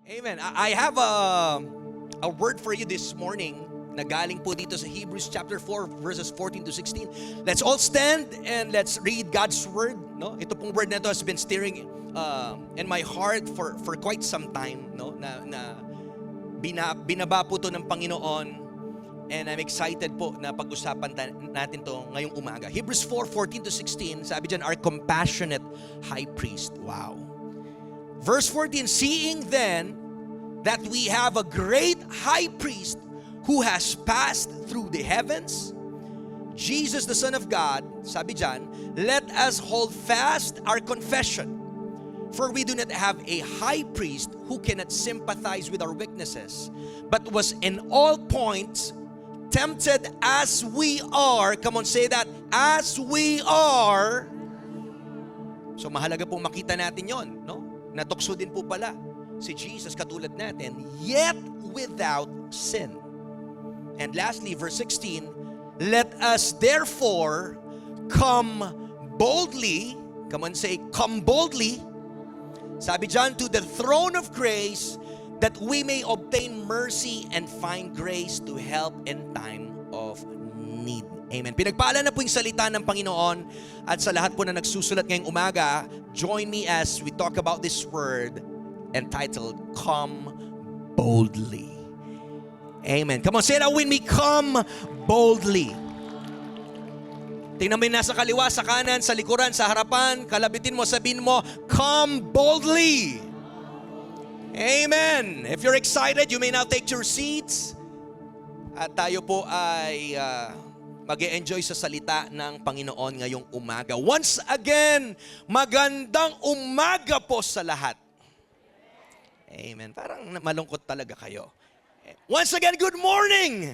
Amen. I have a word for you this morning na galing po dito sa Hebrews chapter 4 verses 14 to 16. Let's all stand and let's read God's word. No? Ito pong word na ito has been stirring in my heart for quite some time. No? Binaba po ito ng Panginoon. And I'm excited po na pag-usapan natin to ngayong umaga. Hebrews 4:14 to 16, sabi dyan, our compassionate high priest. Wow. Verse 14, seeing then that we have a great high priest who has passed through the heavens, Jesus the Son of God, sabi dyan, let us hold fast our confession. For we do not have a high priest who cannot sympathize with our weaknesses, but was in all points tempted as we are. Come on, say that. As we are. So mahalaga pong makita natin yon, no? Natukso din po pala si Jesus katulad natin, yet without sin. And lastly, verse 16, let us therefore come boldly, come on, say, come boldly, sabi dyan, to the throne of grace, that we may obtain mercy and find grace to help in time of need. Amen. Pinagpala na po yung salita ng Panginoon, at sa lahat po na nagsusulat ngayong umaga, join me as we talk about this word entitled, Come Boldly. Amen. Come on, say that with me, come boldly. Tingnan mo yung nasa kaliwa, sa kanan, sa likuran, sa harapan, kalabitin mo, sabihin mo, come boldly. Amen. If you're excited, you may now take your seats. At tayo po ay mag-e-enjoy sa salita ng Panginoon ngayong umaga. Once again, magandang umaga po sa lahat. Amen. Parang malungkot talaga kayo. Once again, good morning.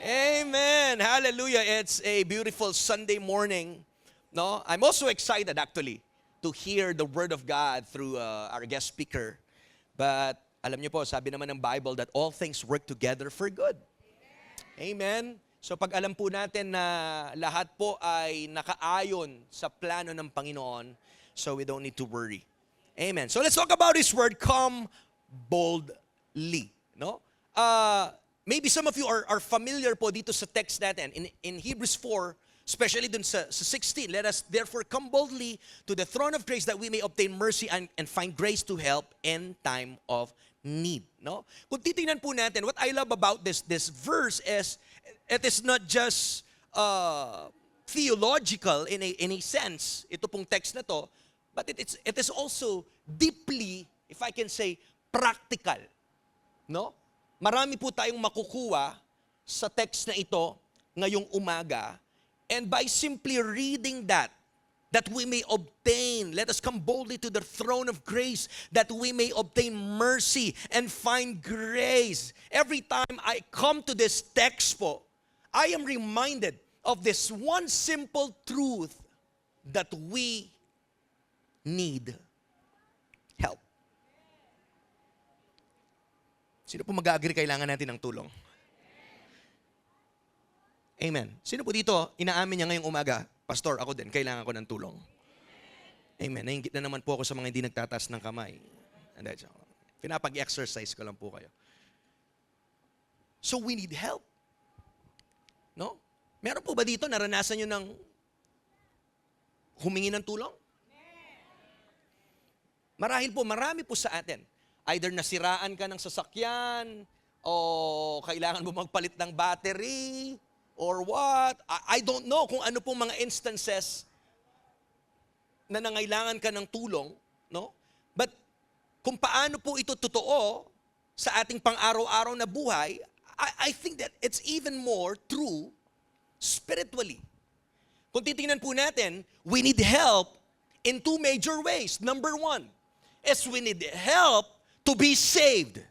Amen. Hallelujah. It's a beautiful Sunday morning. No, I'm also excited actually to hear the word of God through our guest speaker. But alam niyo po, sabi naman ng Bible that all things work together for good. Amen. So pag alam po natin na lahat po ay nakaayon sa plano ng Panginoon, so we don't need to worry. Amen. So let's talk about His word, come boldly. No? Maybe some of you are familiar po dito sa text natin. In Hebrews 4, especially dun sa 16, let us therefore come boldly to the throne of grace that we may obtain mercy and find grace to help in time of need. No? Kung titingnan po natin, what I love about this verse is, it is not just theological in a sense, ito pong text na to, but it is also deeply, if I can say, practical. No? Marami po tayong makukuha sa text na ito ngayong umaga. And by simply reading that we may obtain, let us come boldly to the throne of grace, that we may obtain mercy and find grace. Every time I come to this text po, I am reminded of this one simple truth, that we need help. Sino po mag-agree kailangan natin ng tulong? Amen. Sino po dito, inaamin niya ngayong umaga, Pastor, ako din, kailangan ko ng tulong. Amen. Nainggit na naman po ako sa mga hindi nagtataas ng kamay. Pinapag-exercise ko lang po kayo. So we need help. No? Meron po ba dito, naranasan nyo ng humingi ng tulong? Marahil po, marami po sa atin. Either nasiraan ka ng sasakyan, o kailangan mo magpalit ng battery, or what? I don't know kung ano pong mga instances na nangailangan ka ng tulong, no? But kung paano po ito totoo sa ating pang-araw-araw na buhay, I think that it's even more true spiritually. Kung titingnan po natin, we need help in two major ways. Number one is we need help to be saved.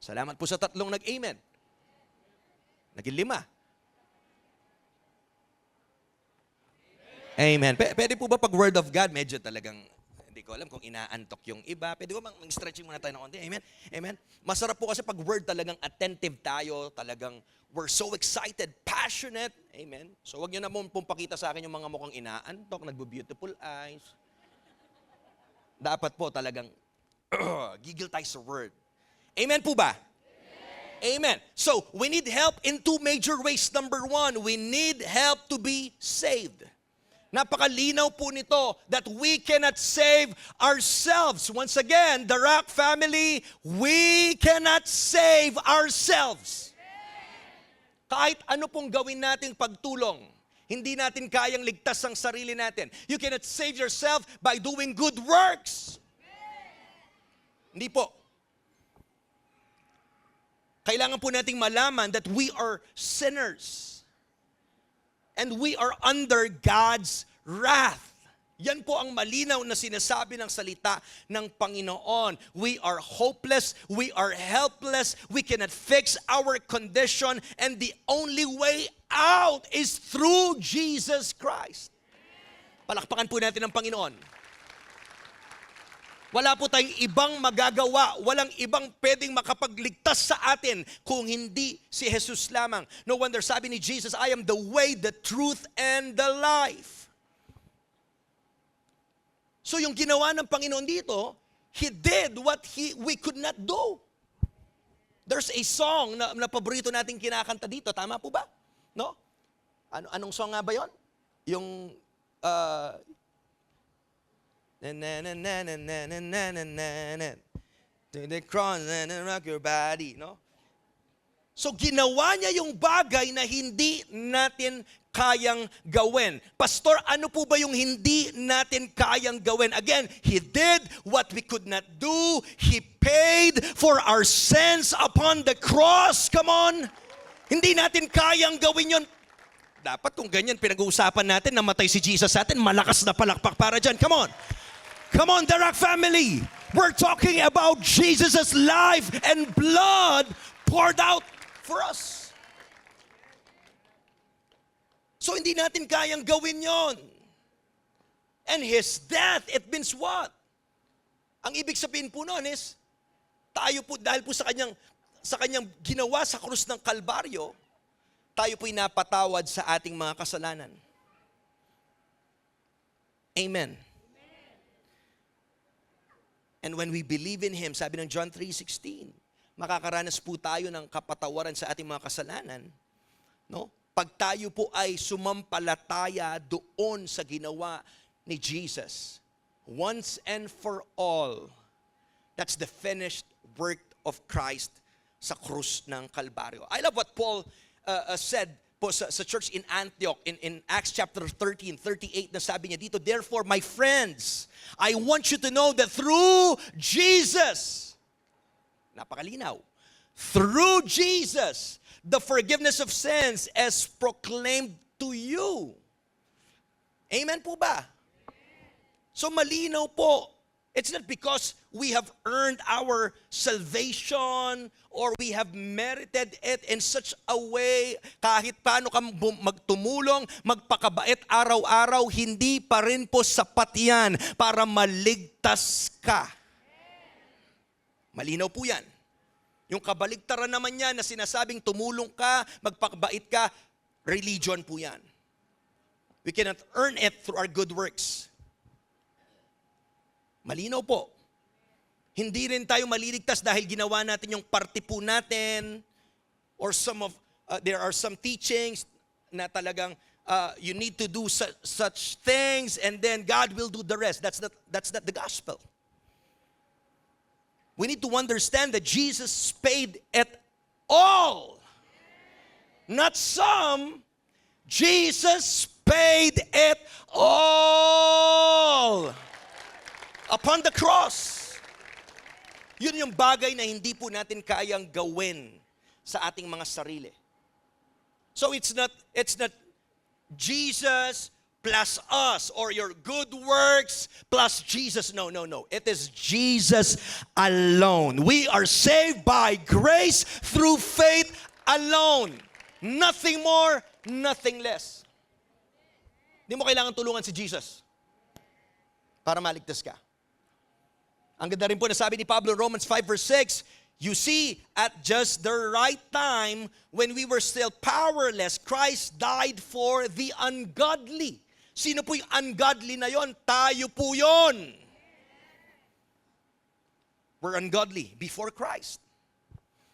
Salamat po sa tatlong nag-amen. Naging 5. Amen. Pwede po ba pag word of God, medyo talagang, hindi ko alam kung inaantok yung iba. Pwede ba mag-stretching muna tayo ng konti? Amen? Amen? Masarap po kasi pag word talagang attentive tayo, talagang we're so excited, passionate. Amen? So wag nyo na pong pakita sa akin yung mga mukhang inaantok, nagbo-beautiful eyes. Dapat po talagang Gigil tayo sa word. Amen po ba? Amen. So, we need help in two major ways. Number one, we need help to be saved. Napakalinaw po nito that we cannot save ourselves. Once again, the Rock family, we cannot save ourselves. Kahit ano pong gawin nating pagtulong, hindi natin kayang ligtas ang sarili natin. You cannot save yourself by doing good works. Hindi po. Kailangan po nating malaman that we are sinners. And we are under God's wrath. Yan po ang malinaw na sinasabi ng salita ng Panginoon. We are hopeless, we are helpless, we cannot fix our condition, and the only way out is through Jesus Christ. Palakpakan po natin ang Panginoon. Wala po tayong ibang magagawa, walang ibang pwedeng makapagligtas sa atin kung hindi si Jesus lamang. No wonder sabi ni Jesus, I am the way, the truth, and the life. So yung ginawa ng Panginoon dito, He did what we could not do. There's a song na paborito nating kinakanta dito, tama po ba? No? Anong song nga ba yon? Yung to the cross and rock your body, no? So ginawa niya yung bagay na hindi natin kayang gawin. Pastor, ano po ba yung hindi natin kayang gawin? Again, He did what we could not do. He paid for our sins upon the cross. Come on. Hindi natin kayang gawin yon. Dapat kung ganyan pinag-uusapan natin, namatay si Jesus sa atin, malakas na palakpak para dyan. Come on. Come on, the Rock family. We're talking about Jesus' life and blood poured out for us. So hindi natin kayang gawin yon. And His death, it means what? Ang ibig sabihin po noon is, tayo po, dahil po sa kanyang ginawa sa krus ng Kalbaryo, tayo po'y napatawad sa ating mga kasalanan. Amen. And when we believe in Him, sabi ng John 3:16, makakaranas po tayo ng kapatawaran sa ating mga kasalanan. No? Pag tayo po ay sumampalataya doon sa ginawa ni Jesus, once and for all, that's the finished work of Christ sa krus ng Kalbaryo. I love what Paul said po sa church in Antioch in Acts chapter 13:38 na sabi niya dito, therefore, my friends, I want you to know that through Jesus, napakalinaw, through Jesus, the forgiveness of sins is proclaimed to you. Amen po ba? So malinaw po. It's not because we have earned our salvation or we have merited it in such a way, kahit paano ka magtumulong, magpakabait araw-araw, hindi pa rin po sapat yan para maligtas ka. Malinaw po yan. Yung kabaligtaran naman yan na sinasabing tumulong ka, magpakabait ka, religion po yan. We cannot earn it through our good works. Malinaw po. Hindi rin tayo maliligtas dahil ginawa natin yung parte po natin or there are some teachings na talagang you need to do such things and then God will do the rest. That's not the gospel. We need to understand that Jesus paid it all. Not some. Jesus paid it all. Upon the cross. Yun yung bagay na hindi po natin kayang gawin sa ating mga sarili. So it's not Jesus plus us or your good works plus Jesus. No. It is Jesus alone. We are saved by grace through faith alone. Nothing more, nothing less. Hindi mo kailangan tulungan si Jesus para maligtas ka. Ang ganda rin po na sabi ni Pablo, Romans 5 verse 6, you see, at just the right time, when we were still powerless, Christ died for the ungodly. Sino po yung ungodly na yon? Tayo po yon. We're ungodly before Christ.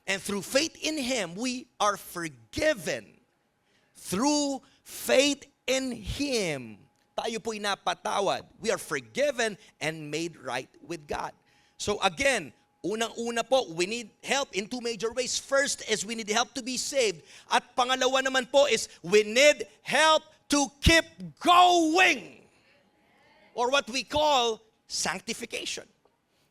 And through faith in Him, we are forgiven. Through faith in Him, tayo po'y napatawad. We are forgiven and made right with God. So again, unang-una po, we need help in two major ways. First is we need help to be saved. At pangalawa naman po is we need help to keep going. Or what we call sanctification.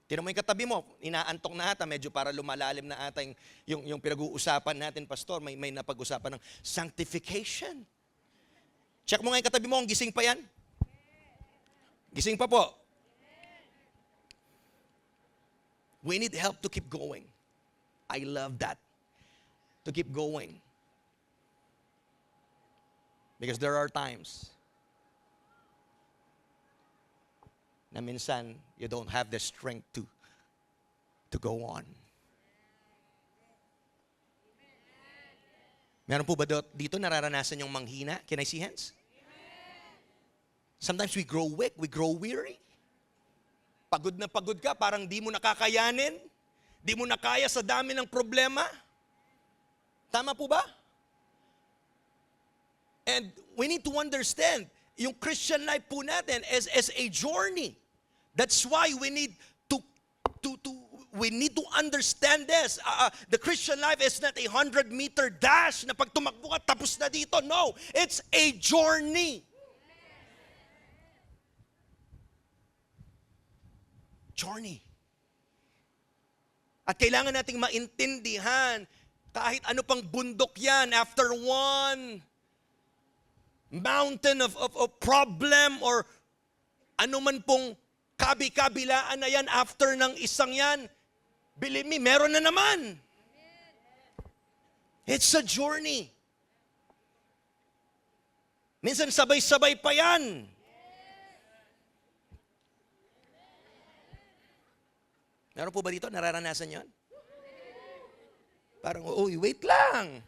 Tinan mo yung katabi mo, inaantok na ata, medyo para lumalalim na ata yung pinag-uusapan natin, Pastor. May napag-usapan ng sanctification. Check mo nga yung katabi mo, ang gising pa yan? Gising pa po. We need help to keep going. I love that. To keep going. Because there are times na minsan you don't have the strength to go on. Meron po ba dito nararanasan yung manghina? Can I see hands? Sometimes we grow weak, we grow weary. Pagod na pagod ka, parang di mo nakakayanin. Di mo na kaya sa dami ng problema. Tama po ba? And we need to understand, yung Christian life po natin as a journey. That's why we need to understand this. The Christian life is not a 100-meter dash na pag tumakbo ka, tapos na dito. No, it's a journey. Journey. At kailangan nating maintindihan, kahit ano pang bundok yan, after one mountain of problem or ano man pong kabi-kabilaan na yan after ng isang yan, believe me, meron na naman. It's a journey. Minsan sabay-sabay pa yan. Meron po ba dito? Nararanasan yon? Parang, uy, wait lang.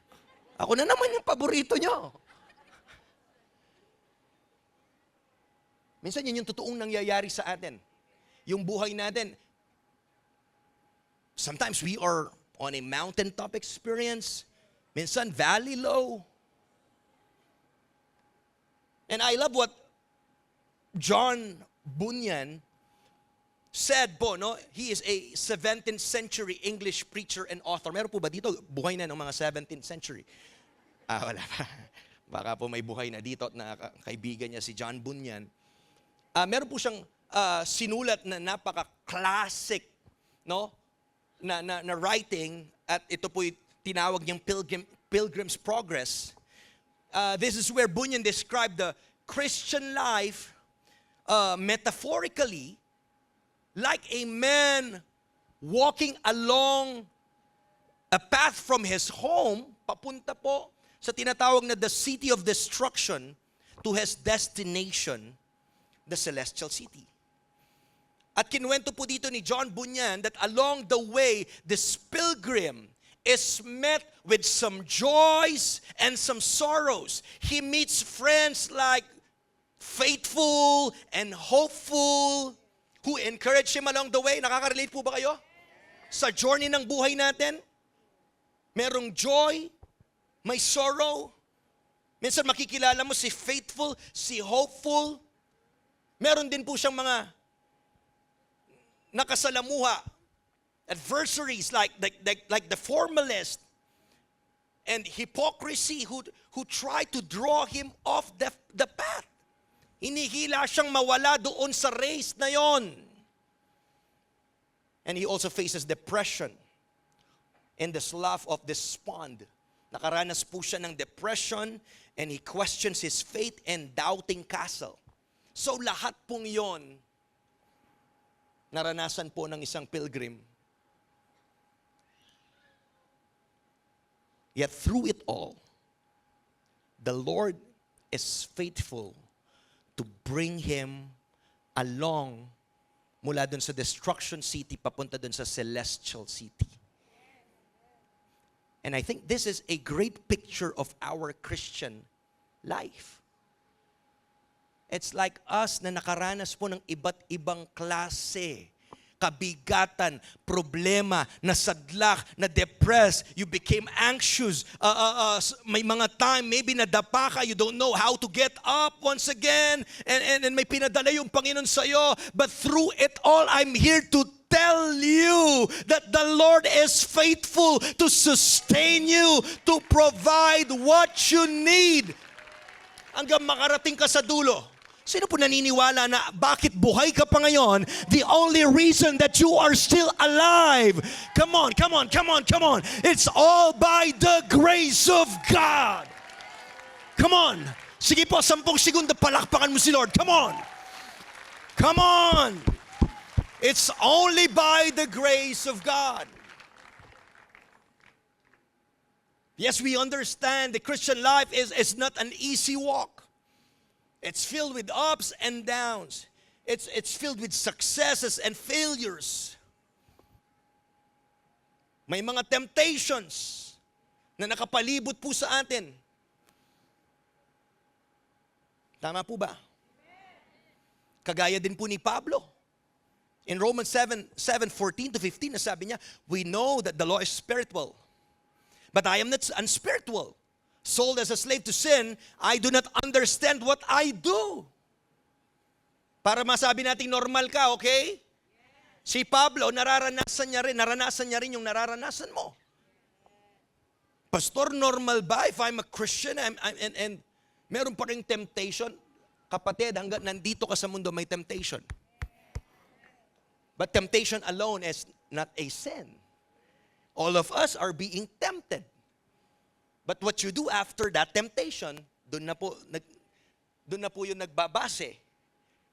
Ako na naman yung paborito nyo. Minsan yun yung totoong nangyayari sa atin. Yung buhay natin, sometimes we are on a mountaintop experience. Minsan valley low. And I love what John Bunyan said po, no? He is a 17th century English preacher and author. Meron po ba dito? Buhay na ng mga 17th century. Wala pa. Baka po may buhay na dito at na kaibigan niya si John Bunyan. Meron po siyang sinulat na napaka-classic, no? Na writing, at ito po tinawag niyang Pilgrim's Progress. This is where Bunyan described the Christian life metaphorically like a man walking along a path from his home, papunta po sa tinatawag na the city of destruction to his destination, the celestial city. At kinuwento po dito ni John Bunyan that along the way, this pilgrim is met with some joys and some sorrows. He meets friends like faithful and hopeful who encourage him along the way. Nakaka-relate po ba kayo? Sa journey ng buhay natin, merong joy, may sorrow. Minsan makikilala mo si faithful, si hopeful. Meron din po siyang mga nakasalamuha, adversaries like the formalist and hypocrisy who try to draw him off the path. Hinihila siyang mawala doon sa race na yon. And he also faces depression and the slough of despond. Nakaranas po siya ng depression and he questions his faith and doubting castle. So lahat pong yon, naranasan po ng isang pilgrim. Yet through it all, the Lord is faithful to bring him along mula dun sa destruction city papunta dun sa celestial city. And I think this is a great picture of our Christian life. It's like us na nakaranas po ng iba't ibang klase. kabigatan, problema, nasadlak, na-depressed, you became anxious, may mga time, maybe nadapa ka, you don't know how to get up once again, and may pinadala yung Panginoon sa'yo. But through it all, I'm here to tell you that the Lord is faithful to sustain you, to provide what you need. Hanggang makarating ka sa dulo. Sino po naniniwala na bakit buhay ka pa ngayon? The only reason that you are still alive. Come on, come on, come on, come on. It's all by the grace of God. Come on. Sige po, 10 segundo, palakpakan mo si Lord. Come on. Come on. It's only by the grace of God. Yes, we understand the Christian life is not an easy walk. It's filled with ups and downs. It's filled with successes and failures. May mga temptations na nakapalibot po sa atin. Tama po ba? Kagaya din po ni Pablo. In Romans 7:14 to 15, nasabi niya, we know that the law is spiritual, but I am not unspiritual. Sold as a slave to sin, I do not understand what I do. Para masabi nating normal ka, okay? Si Pablo, naranasan niya rin yung nararanasan mo. Pastor, normal ba if I'm a Christian and meron pa ring temptation? Kapatid, hanggang nandito ka sa mundo, may temptation. But temptation alone is not a sin. All of us are being tempted. But what you do after that temptation, doon na po yung nagbabase.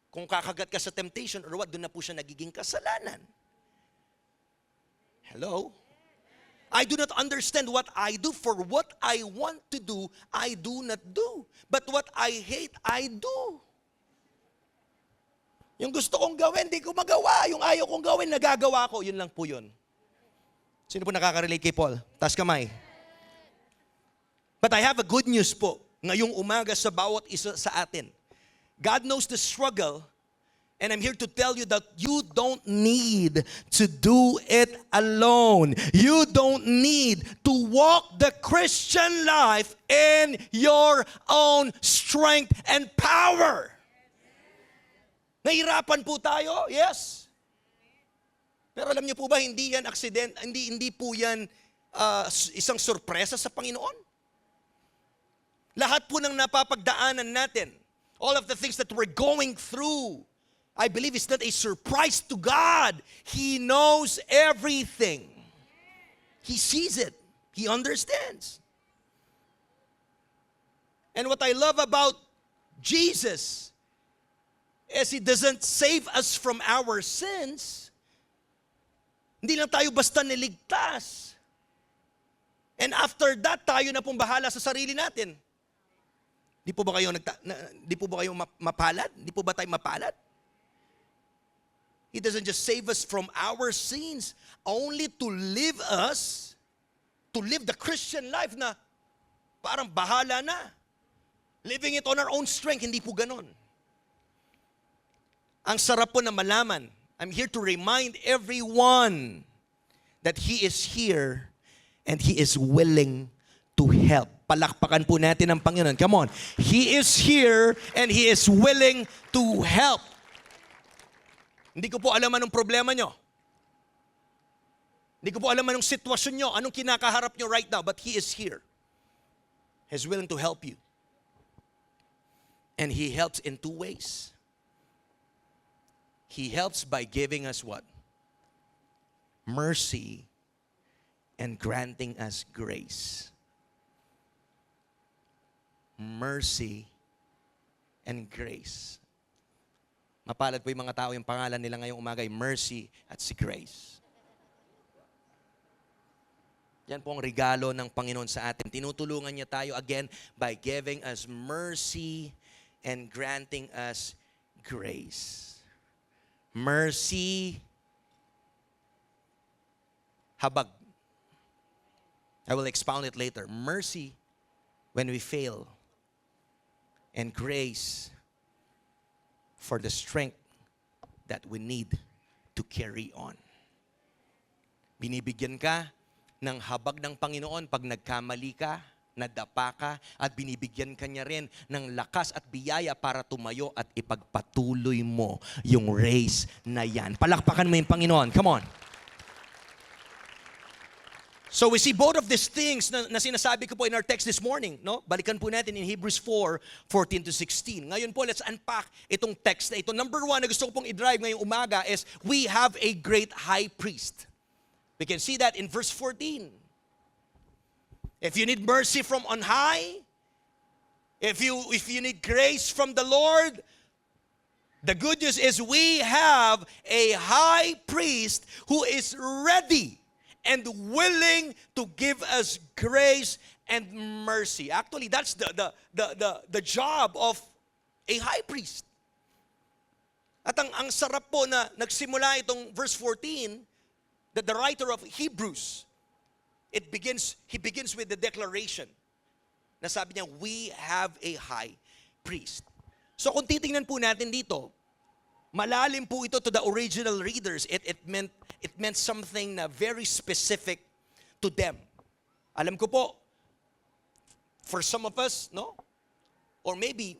Kung kakagat ka sa temptation or what, doon na po siya nagiging kasalanan. Hello? I do not understand what I do, for what I want to do, I do not do. But what I hate, I do. Yung gusto kong gawin, di ko magawa. Yung ayaw kong gawin, nagagawa ko. Yun lang po yun. Sino po nakaka-relate kay Paul? Taas kamay. But I have a good news po, ngayong umaga sa bawat isa sa atin. God knows the struggle, and I'm here to tell you that you don't need to do it alone. You don't need to walk the Christian life in your own strength and power. Nahirapan po tayo, yes. Pero alam niyo po ba, hindi yan accident, hindi po yan isang sorpresa sa Panginoon. Lahat po ng napapagdaanan natin, all of the things that we're going through, I believe it's not a surprise to God. He knows everything. He sees it. He understands. And what I love about Jesus is He doesn't save us from our sins. Hindi lang tayo basta niligtas. And after that, tayo na pong bahala sa sarili natin. Di po ba kayo mapalad? Di po ba tayo mapalad? He doesn't just save us from our sins, only to live the Christian life na parang bahala na. Living it on our own strength, hindi po ganon. Ang sarap po na malaman, I'm here to remind everyone that He is here and He is willing to help. Palakpakan po natin ang Panginoon. Come on. He is here and He is willing to help. Hindi ko po alam anong problema nyo. Hindi ko po alam anong sitwasyon nyo, anong kinakaharap nyo right now, but He is here. He's willing to help you. And He helps in 2 ways. He helps by giving us what? Mercy and granting us grace. Mercy and grace. Mapalad po yung mga tao, yung pangalan nila ngayong umaga ay Mercy at si Grace. Yan po ang regalo ng Panginoon sa atin. Tinutulungan niya tayo again by giving us mercy and granting us grace. Mercy, habag. I will expound it later. Mercy when we fail. And grace for the strength that we need to carry on. Binibigyan ka ng habag ng Panginoon pag nagkamali ka, nadapa ka, at binibigyan ka niya rin ng lakas at biyaya para tumayo at ipagpatuloy mo yung race na yan. Palakpakan mo yung Panginoon. Come on. So we see both of these things na sinasabi ko po in our text this morning. No? Balikan po natin in Hebrews 4:14 to 16. Ngayon po, let's unpack itong text na ito. Number one na gusto ko pong i-drive ngayong umaga is we have a great high priest. We can see that in verse 14. If you need mercy from on high, if you need grace from the Lord, the good news is we have a high priest who is ready and willing to give us grace and mercy. Actually, that's the job of a high priest. At ang sarap po na nagsimula itong verse 14, that the writer of Hebrews, he begins with the declaration na sabi niya, we have a high priest. So kung titingnan po natin dito, malalim po ito to the original readers. It meant something na very specific to them. Alam ko po, for some of us, no? Or maybe,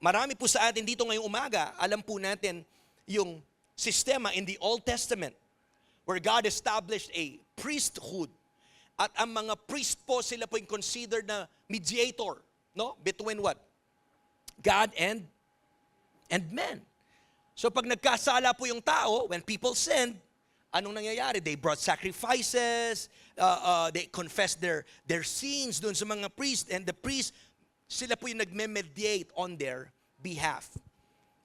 marami po sa atin dito ngayong umaga, alam po natin yung sistema in the Old Testament where God established a priesthood. At ang mga priest po, sila po yung considered na mediator, no? Between what? God and men. So pag nagkasala po yung tao, when people sinned, anong nangyayari? They brought sacrifices, they confessed their sins doon sa mga priest, and the priest, sila po yung nagme-mediate on their behalf.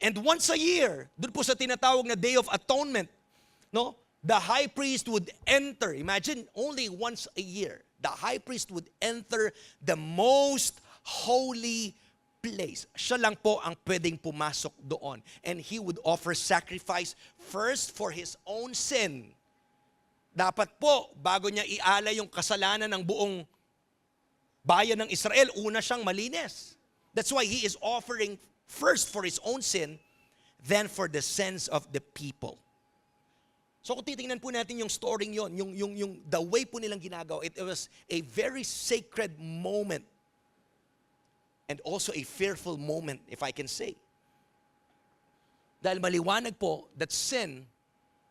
And once a year, doon po sa tinatawag na Day of Atonement, no? The high priest would enter, imagine, only once a year, the high priest would enter the most holy place. Siya lang po ang pwedeng pumasok doon. And he would offer sacrifice first for his own sin. Dapat po, bago niya ialay yung kasalanan ng buong bayan ng Israel, una siyang malinis. That's why he is offering first for his own sin, then for the sins of the people. So kung titingnan po natin yung story yon, yung the way po nilang ginagawa, it was a very sacred moment and also a fearful moment, if I can say. Dahil maliwanag po that sin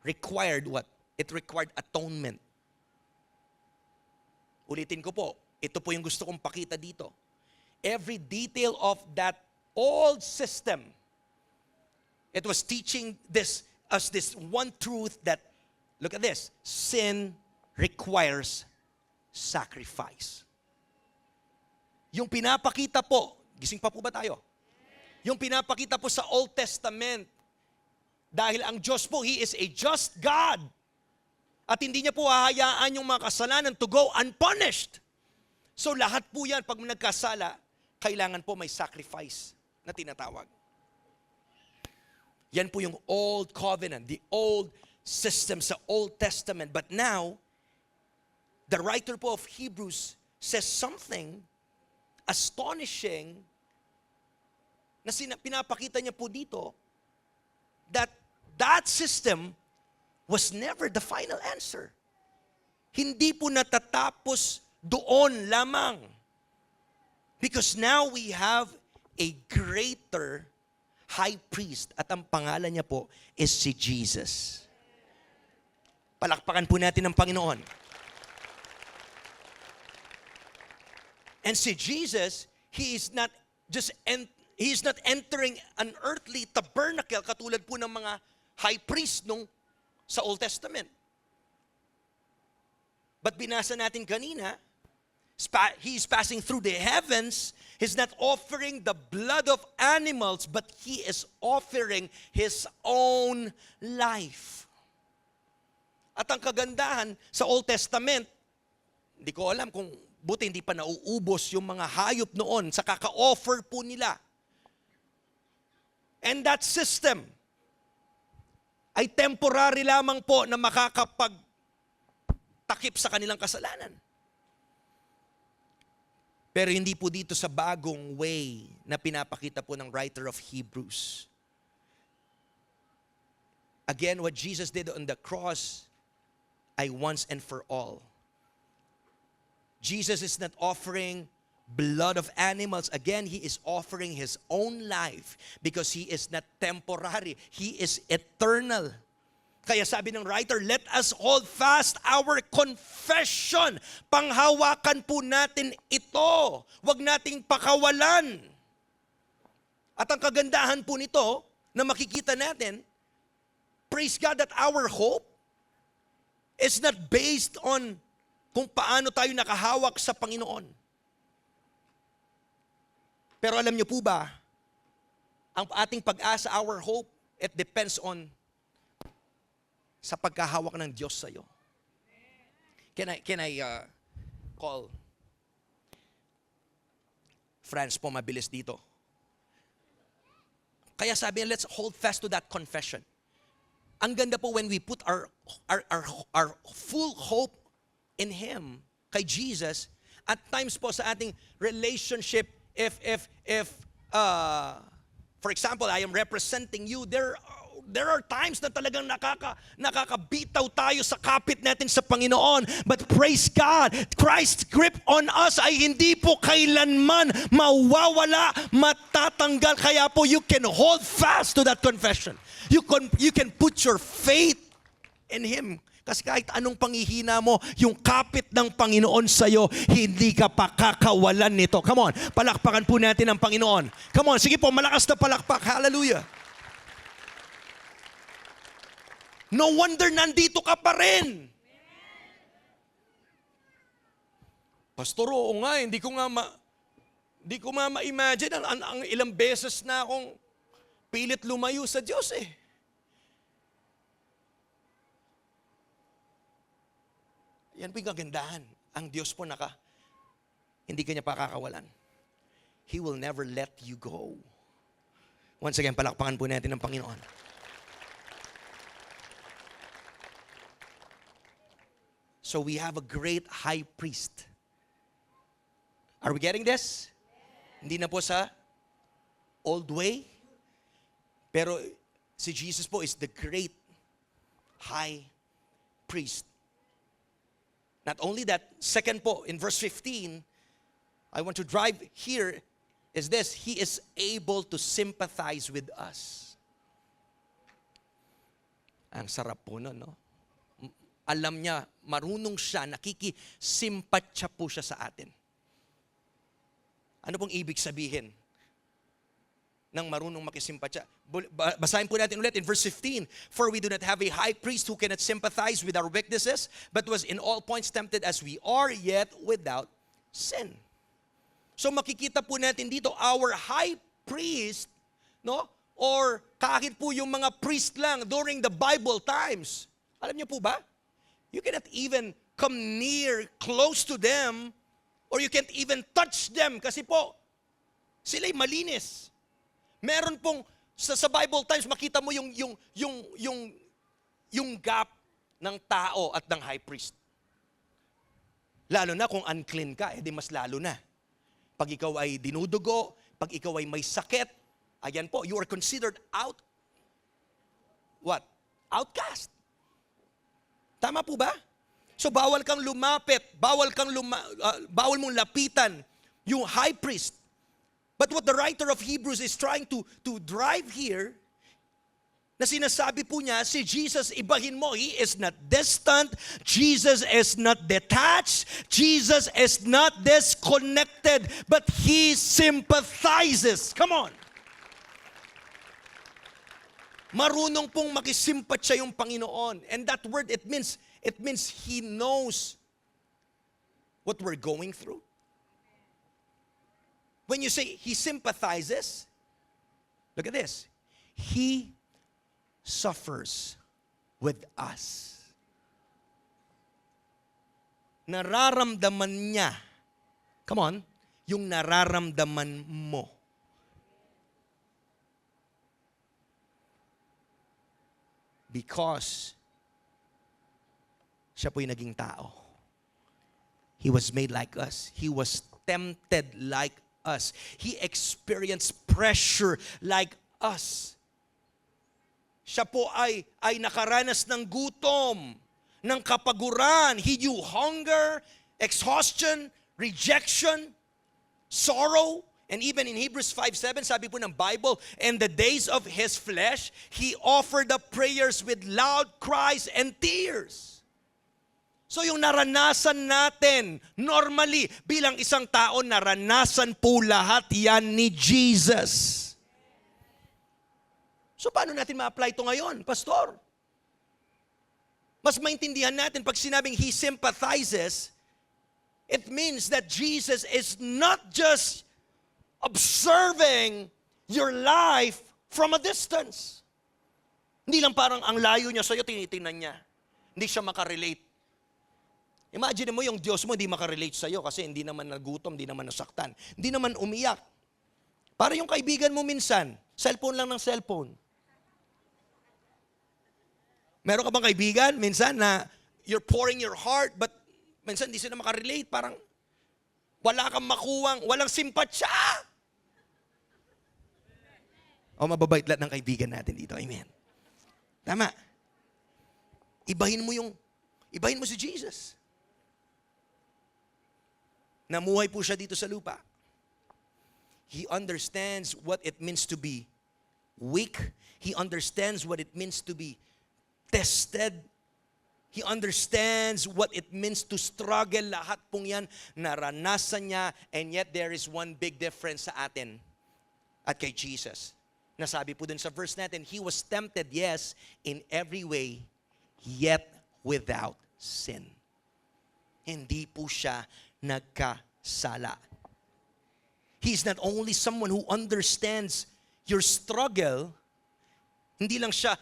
required what? It required atonement. Ulitin ko po, ito po yung gusto kong pakita dito. Every detail of that old system, it was teaching us this one truth that, look at this, sin requires sacrifice. Yung pinapakita po, gising pa po ba tayo? Yung pinapakita po sa Old Testament, dahil ang Diyos po, He is a just God. At hindi niya po hahayaan yung mga kasalanan to go unpunished. So lahat po yan, pag nagkasala, kailangan po may sacrifice na tinatawag. Yan po yung Old Covenant, the old system sa Old Testament. But now, the writer po of Hebrews says something astonishing na pinapakita niya po dito that system was never the final answer. Hindi po natatapos doon lamang. Because now we have a greater high priest at ang pangalan niya po is si Jesus. Palakpakan po natin ang Panginoon. And si Jesus, He is not entering an earthly tabernacle katulad po ng mga high priest nung sa Old Testament. But binasa natin kanina, He is passing through the heavens. He's not offering the blood of animals, but He is offering His own life. At ang kagandahan sa Old Testament, hindi ko alam kung buti hindi pa nauubos yung mga hayop noon sa kaka-offer po nila. And that system ay temporary lamang po na makakapagtakip sa kanilang kasalanan. Pero hindi po dito sa bagong way na pinapakita po ng writer of Hebrews. Again, what Jesus did on the cross ay once and for all. Jesus is not offering blood of animals. Again, He is offering His own life because He is not temporary. He is eternal. Kaya sabi ng writer, let us hold fast our confession. Panghawakan po natin ito. Huwag nating pakawalan. At ang kagandahan po nito na makikita natin, praise God that our hope is not based on kung paano tayo nakahawak sa Panginoon. Pero alam niyo po ba, ang ating pag-asa, our hope, it depends on sa pagkahawak ng Diyos sa iyo. Can I call Franz po mabilis dito? Kaya sabi niya, let's hold fast to that confession. Ang ganda po when we put our full hope in Him, kay Jesus, at times po sa ating relationship, if for example, I am representing you, there are times na talagang nakakabitaw tayo sa kapit natin sa Panginoon. But praise God, Christ's grip on us ay hindi po kailanman mawawala, matatanggal. Kaya po you can hold fast to that confession. You can put your faith in Him. Kasi kahit anong panghihina mo, yung kapit ng Panginoon sa'yo, hindi ka pakakawalan nito. Come on, palakpakan po natin ang Panginoon. Come on, sige po, malakas na palakpak. Hallelujah. No wonder nandito ka pa rin. Pastor, oo nga, hindi ko nga ma-imagine ang ilang beses na akong pilit lumayo sa Diyos eh. Yan po yung kagandahan. Ang Diyos po hindi ka niya pakakawalan. He will never let you go. Once again, palakpakan po natin ang Panginoon. So we have a great high priest. Are we getting this? Hindi na po sa old way. Pero si Jesus po is the great high priest. Not only that, second po, in verse 15, I want to drive here, is this, He is able to sympathize with us. Ang sarap po nun, no? Alam niya, marunong siya, nakikisimpatya po siya sa atin. Ano pong ibig sabihin ng marunong makisimpatya? Basahin po natin ulit in verse 15. For we do not have a high priest who cannot sympathize with our weaknesses, but was in all points tempted as we are, yet without sin. So makikita po natin dito, our high priest, no? Or kahit po yung mga priest lang during the Bible times. Alam niyo po ba? You cannot even come near, close to them, or you can't even touch them kasi po, sila'y malinis. Meron pong, sa Bible times, makita mo yung gap ng tao at ng high priest. Lalo na kung unclean ka, edi mas lalo na. Pag ikaw ay dinudugo, pag ikaw ay may sakit, ayan po, you are considered outcast. Tama po ba? So bawal kang lumapit, bawal mong lapitan yung high priest. But what the writer of Hebrews is trying to drive here, na sinasabi po niya, si Jesus, ibahin mo, He is not distant, Jesus is not detached, Jesus is not disconnected, but He sympathizes. Come on! Marunong pong makisimpatya yung Panginoon. And that word, it means He knows what we're going through. When you say He sympathizes, look at this. He suffers with us. Nararamdaman niya. Come on, yung nararamdaman mo. Because siya po'y naging tao. He was made like us. He was tempted like us. He experienced pressure like us. Siya po ay nakaranas ng gutom, ng kapaguran. He knew hunger, exhaustion, rejection, sorrow. And even in Hebrews 5:7, sabi po ng Bible, in the days of his flesh, he offered up prayers with loud cries and tears. So yung naranasan natin, normally, bilang isang tao, naranasan po lahat yan ni Jesus. So paano natin ma-apply ito ngayon, Pastor? Mas maintindihan natin pag sinabing he sympathizes, it means that Jesus is not just observing your life from a distance. Hindi lang parang ang layo niya sa'yo, tinitingnan niya. Hindi siya makarelate. Imagine mo yung Diyos mo hindi makarelate sa'yo kasi hindi naman nagutom, hindi naman nasaktan, hindi naman umiyak. Para yung kaibigan mo minsan, cellphone lang ng cellphone. Meron ka bang kaibigan minsan na you're pouring your heart but minsan hindi sila makarelate, parang wala kang makuwang, walang simpatsya. O mababait lahat ng kaibigan natin dito. Amen. Tama. Ibahin mo si Jesus. Namuhay po siya dito sa lupa. He understands what it means to be weak. He understands what it means to be tested. He understands what it means to struggle. Lahat pong yan, naranasan niya. And yet there is one big difference sa atin at kay Jesus. Nasabi po dun sa verse natin, he was tempted, yes, in every way, yet without sin. Hindi po siya nagkasala. He's not only someone who understands your struggle, hindi lang siya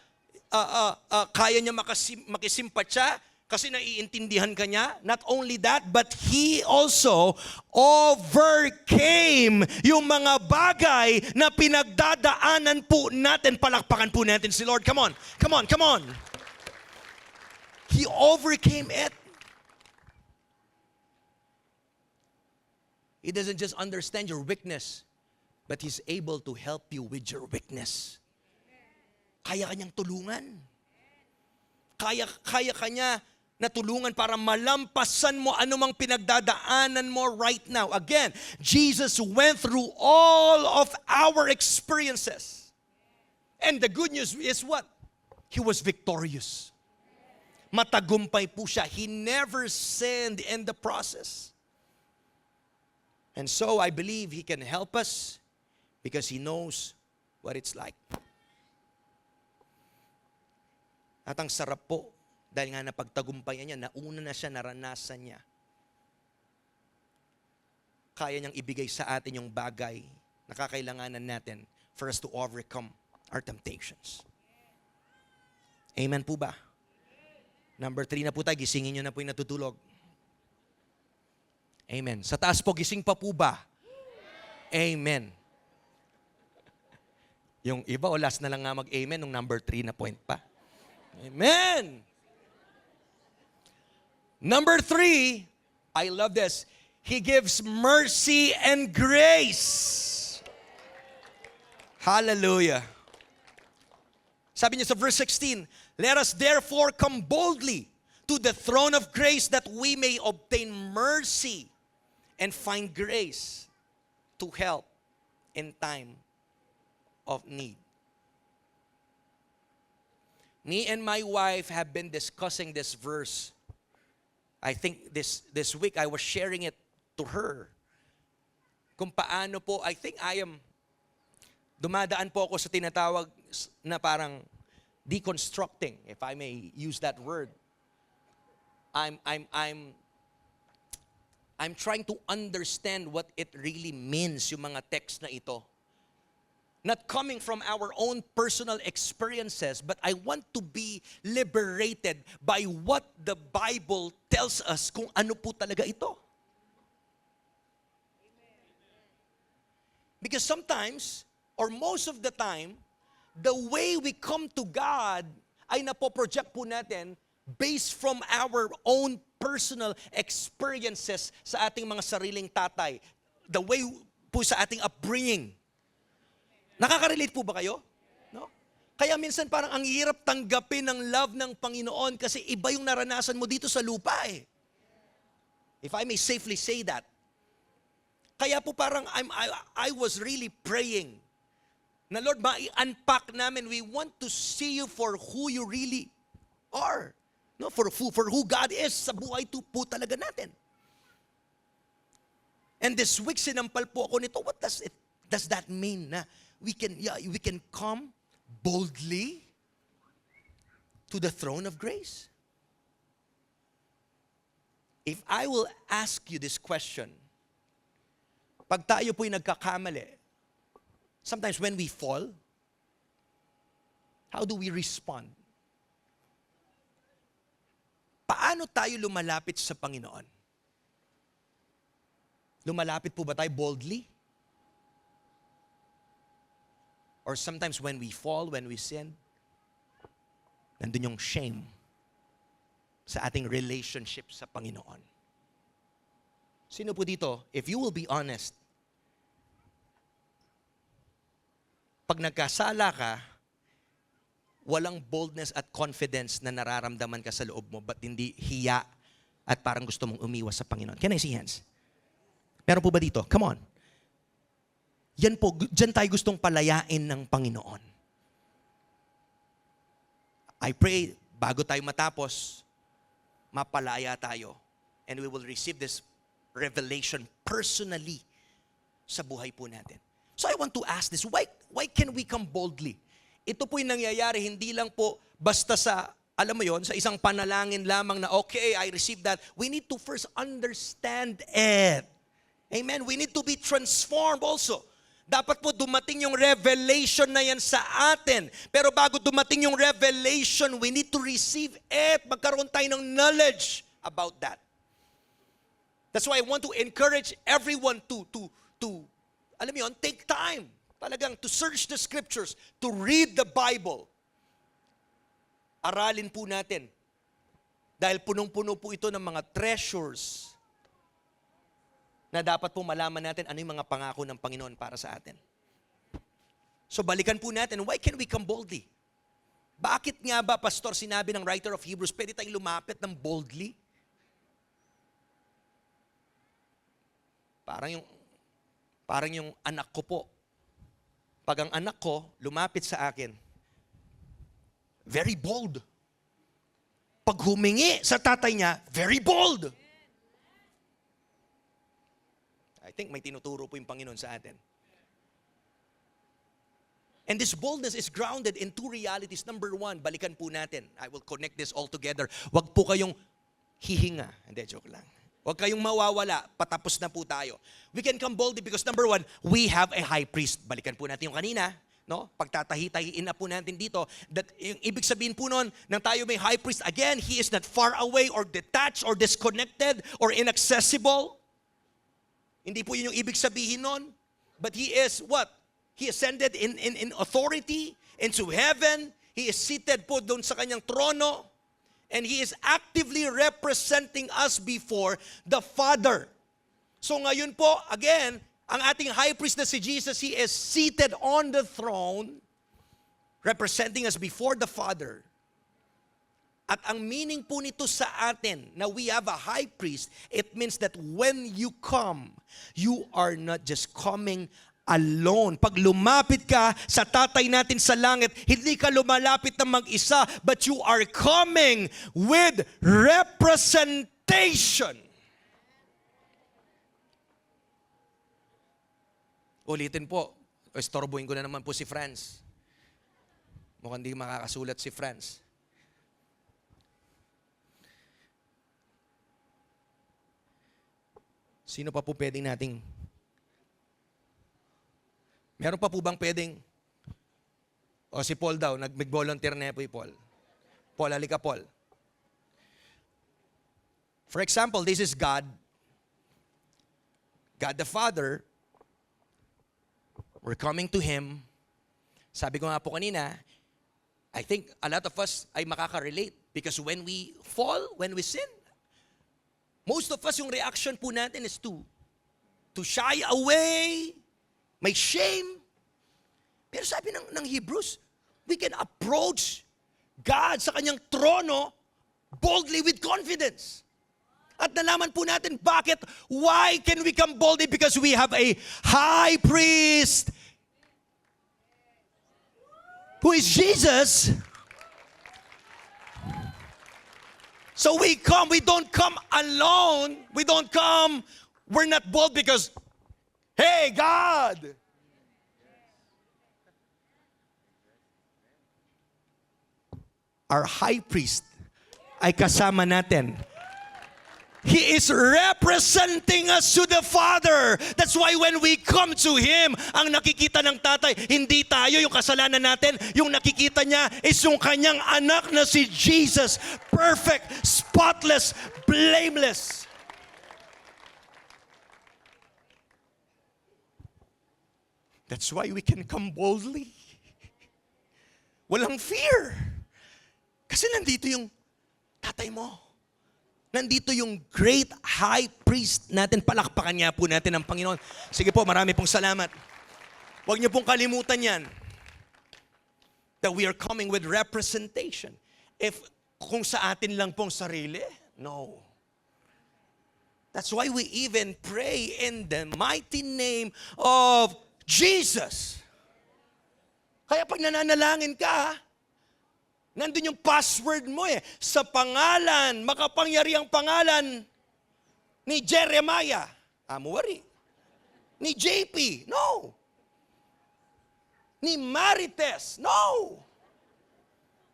kaya niya makisimpatya kasi naiintindihan ka niya. Not only that, but he also overcame yung mga bagay na pinagdadaanan po natin. Palakpakan po natin si Lord. Come on, come on, come on. He overcame it. He doesn't just understand your weakness, but He's able to help you with your weakness. Kaya kanyang tulungan. Kaya kanya na tulungan para malampasan mo anumang pinagdadaanan mo right now. Again, Jesus went through all of our experiences. And the good news is what? He was victorious. Matagumpay po siya. He never sinned in the process. And so I believe He can help us because He knows what it's like. At ang sarap po, dahil nga napagtagumpayan niya, nauna na siya, naranasan niya. Kaya niyang ibigay sa atin yung bagay na kakailanganan natin for us to overcome our temptations. Amen po ba? Number 3 na po tayo, gisingin niyo na po yung natutulog. Amen. Sa taas po, gising pa po ba? Amen. Yung iba, o last na lang nga mag-amen, nung number 3 na point pa. Amen. Number 3, I love this. He gives mercy and grace. Hallelujah. Sabi niya sa verse 16, let us therefore come boldly to the throne of grace that we may obtain mercy and find grace to help in time of need. Me and my wife have been discussing this verse. I think this week I was sharing it to her. Kung paano po, I think dumadaan po ako sa tinatawag na parang deconstructing, if I may use that word. I'm trying to understand what it really means, yung mga text na ito. Not coming from our own personal experiences, but I want to be liberated by what the Bible tells us kung ano po talaga ito. Because sometimes, or most of the time, the way we come to God ay napoproject po natin based from our own personal experiences sa ating mga sariling tatay. The way po sa ating upbringing. Nakaka-relate po ba kayo? No? Kaya minsan parang ang hirap tanggapin ng love ng Panginoon kasi iba yung naranasan mo dito sa lupa eh. If I may safely say that. Kaya po parang I was really praying na Lord, ma-unpack namin. We want to see you for who you really are. No, for who God is sa buhay po talaga natin. And this week sinampal po ako nito. What does that mean na we can come boldly to the throne of grace? If I will ask you this question, pag tayo po'y nagkakamali, sometimes when we fall, how do we respond? Paano tayo lumalapit sa Panginoon? Lumalapit po ba tayo boldly? Or sometimes when we fall, when we sin, nandun yung shame sa ating relationship sa Panginoon. Sino po dito, if you will be honest, pag nagkasala ka, walang boldness at confidence na nararamdaman ka sa loob mo, but hindi hiya at parang gusto mong umiwas sa Panginoon. Can I see hands? Meron po ba dito? Come on. Yan po, dyan tayo gustong palayain ng Panginoon. I pray, bago tayo matapos, mapalaya tayo. And we will receive this revelation personally sa buhay po natin. So I want to ask this, why can we come boldly? Ito po'y nangyayari, hindi lang po basta sa, alam mo yon, sa isang panalangin lamang na, okay, I received that. We need to first understand it. Amen? We need to be transformed also. Dapat po dumating yung revelation na yan sa atin. Pero bago dumating yung revelation, we need to receive it. Magkaroon tayo ng knowledge about that. That's why I want to encourage everyone to alam mo yun, take time. Talagang to search the scriptures, to read the Bible. Aralin po natin. Dahil punong-puno po ito ng mga treasures na dapat po malaman natin ano yung mga pangako ng Panginoon para sa atin. So balikan po natin, why can we come boldly? Bakit nga ba, Pastor, sinabi ng writer of Hebrews, pwede tayong lumapit ng boldly? Parang yung anak ko po. Pag ang anak ko lumapit sa akin, very bold. Pag humingi sa tatay niya, very bold. I think may tinuturo po yung Panginoon sa atin. And this boldness is grounded in two realities. Number one, balikan po natin. I will connect this all together. Huwag po kayong hihinga. Hindi, joke lang. Huwag kayong mawawala. Patapos na po tayo. We can come boldly because number one, we have a high priest. Balikan po natin yung kanina. No? Pagtatahi-tahiin na po natin dito. That, yung ibig sabihin po nun, nang tayo may high priest, again, he is not far away or detached or disconnected or inaccessible. Hindi po yun yung ibig sabihin nun. But he is what? He ascended in authority into heaven. He is seated po doon sa kanyang trono. And he is actively representing us before the Father. So ngayon po, again, ang ating high priest na si Jesus, he is seated on the throne, representing us before the Father. At ang meaning po nito sa atin na we have a high priest, it means that when you come, you are not just coming alone. Pag lumapit ka sa tatay natin sa langit, hindi ka lumalapit na mag-isa, but you are coming with representation. Ulitin po, istorbohin ko na naman po si Franz. Mukhang di makakasulat si Franz. Sino pa po pwedeng nating... Meron pa po bang pwedeng... O si Paul daw, nag-volunteer na po yung Paul. Paul, halika Paul. For example, this is God. God the Father. We're coming to Him. Sabi ko nga po kanina, I think a lot of us ay makaka-relate. Because when we fall, when we sin, most of us, yung reaction po natin is to shy away, may shame. Pero sabi ng Hebrews, we can approach God sa kanyang trono boldly with confidence. At nalaman po natin bakit. Why can we come boldly? Because we have a high priest who is Jesus. So we don't come alone. We're not bold because, hey, God. Our high priest ay kasama natin. He is representing us to the Father. That's why when we come to Him, ang nakikita ng Tatay, hindi tayo yung kasalanan natin. Yung nakikita niya is yung kanyang anak na si Jesus. Perfect, spotless, blameless. That's why we can come boldly. Walang fear. Kasi nandito yung Tatay mo. Nandito yung great high priest natin. Palakpakan niya po natin ang Panginoon. Sige po, marami pong salamat. Huwag niyo pong kalimutan yan. That we are coming with representation. Kung sa atin lang pong sarili, no. That's why we even pray in the mighty name of Jesus. Kaya pag nananalangin ka, nandun yung password mo sa pangalan, makapangyarihang pangalan ni Jeremiah. Amuwari. Ni JP. No. Ni Marites. No.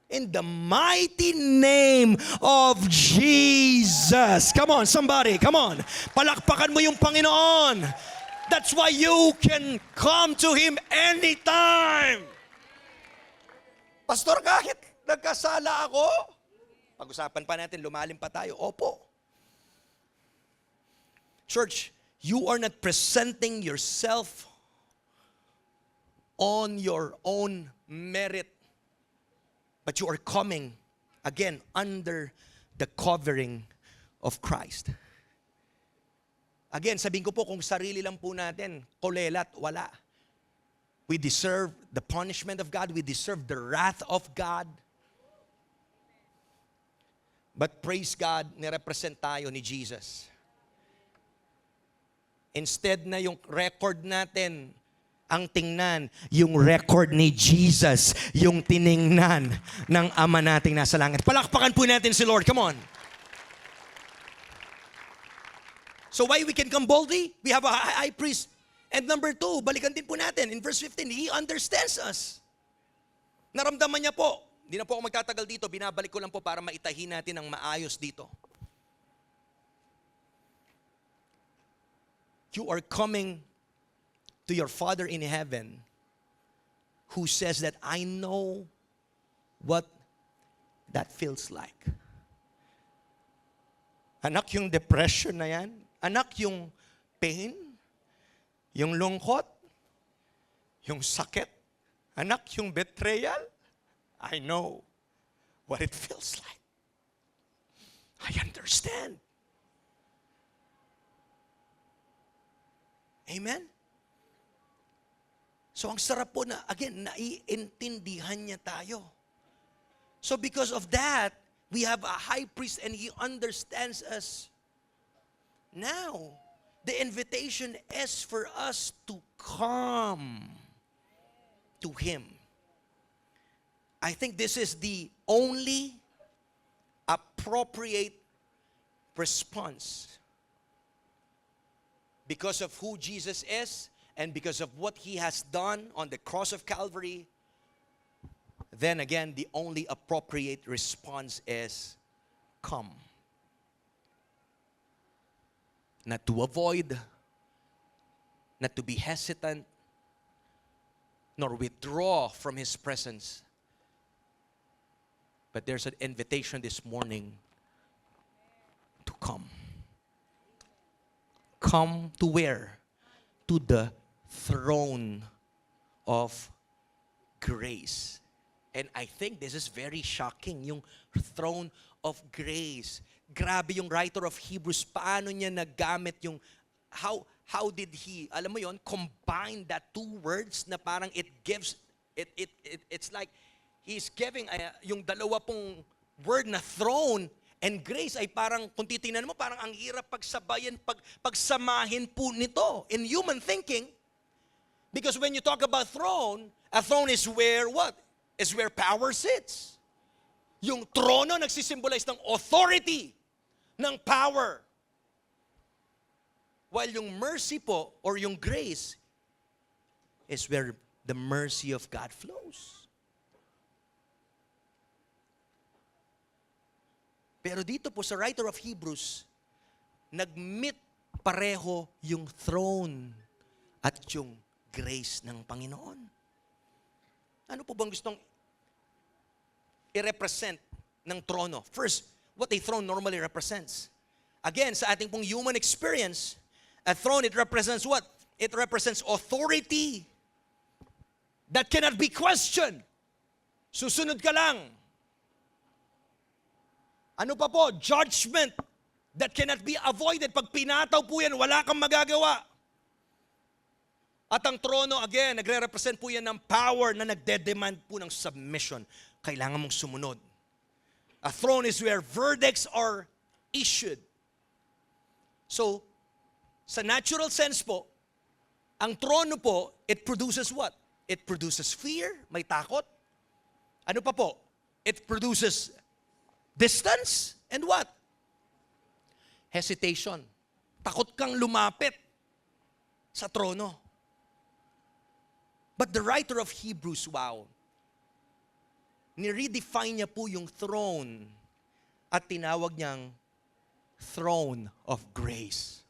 In the mighty name of Jesus. Come on, somebody. Come on. Palakpakan mo yung Panginoon. That's why you can come to Him anytime. Pastor, kahit nagkasala ako, pag-usapan pa natin, lumalim pa tayo. Opo. Church, you are not presenting yourself on your own merit, but you are coming, again, under the covering of Christ. Again, sabihin ko po, kung sarili lang po natin, kulelat, wala. We deserve the punishment of God. We deserve the wrath of God. But praise God, nirepresent tayo ni Jesus. Instead na yung record natin, ang tingnan, yung record ni Jesus, yung tiningnan ng Ama nating nasa langit. Palakpakan po natin si Lord. Come on. So why we can come boldly? We have a high priest. And number 2, balikan din po natin. In verse 15, He understands us. Naramdaman niya po. Hindi na po ako magtatagal dito. Binabalik ko lang po para maitahin natin ang maayos dito. You are coming to your Father in heaven who says that I know what that feels like. Anak yung depression na yan. Anak yung pain. Yung lungkot. Yung sakit. Anak yung betrayal. I know what it feels like. I understand. Amen? So ang sarap po na, again, naiintindihan niya tayo. So because of that, we have a high priest and He understands us. Now, the invitation is for us to come to Him. I think this is the only appropriate response because of who Jesus is and because of what He has done on the cross of Calvary. Then again, the only appropriate response is come. Not to avoid, not to be hesitant, nor withdraw from His presence. But there's an invitation this morning to come. Come to where? To the throne of grace. And I think this is very shocking, yung throne of grace. Grabe yung writer of Hebrews, paano niya nagamit yung, how did he, alam mo yon, combine that two words na parang it gives, it's like, He's giving yung dalawa pong word na throne and grace ay parang, kung titingnan mo, parang ang hirap pagsabayan, pagsamahin po nito in human thinking. Because when you talk about throne, a throne is where what? Is where power sits. Yung trono nagsisimbolize ng authority, ng power. While yung mercy po, or yung grace, is where the mercy of God flows. Pero dito po sa writer of Hebrews, nag-meet pareho yung throne at yung grace ng Panginoon. Ano po bang gustong i-represent ng trono? First, what a throne normally represents. Again, sa ating pong human experience, a throne, it represents what? It represents authority that cannot be questioned. Susunod ka lang. Ano pa po? Judgment that cannot be avoided. Pag pinataw po yan, wala kang magagawa. At ang trono, again, nagre-represent po yan ng power na nagde-demand po ng submission. Kailangan mong sumunod. A throne is where verdicts are issued. So, sa natural sense po, ang trono po, it produces what? It produces fear, may takot. Ano pa po? It produces distance and what? Hesitation. Takot kang lumapit sa trono. But the writer of Hebrews, wow, ni-redefine niya po yung throne at tinawag niyang throne of grace.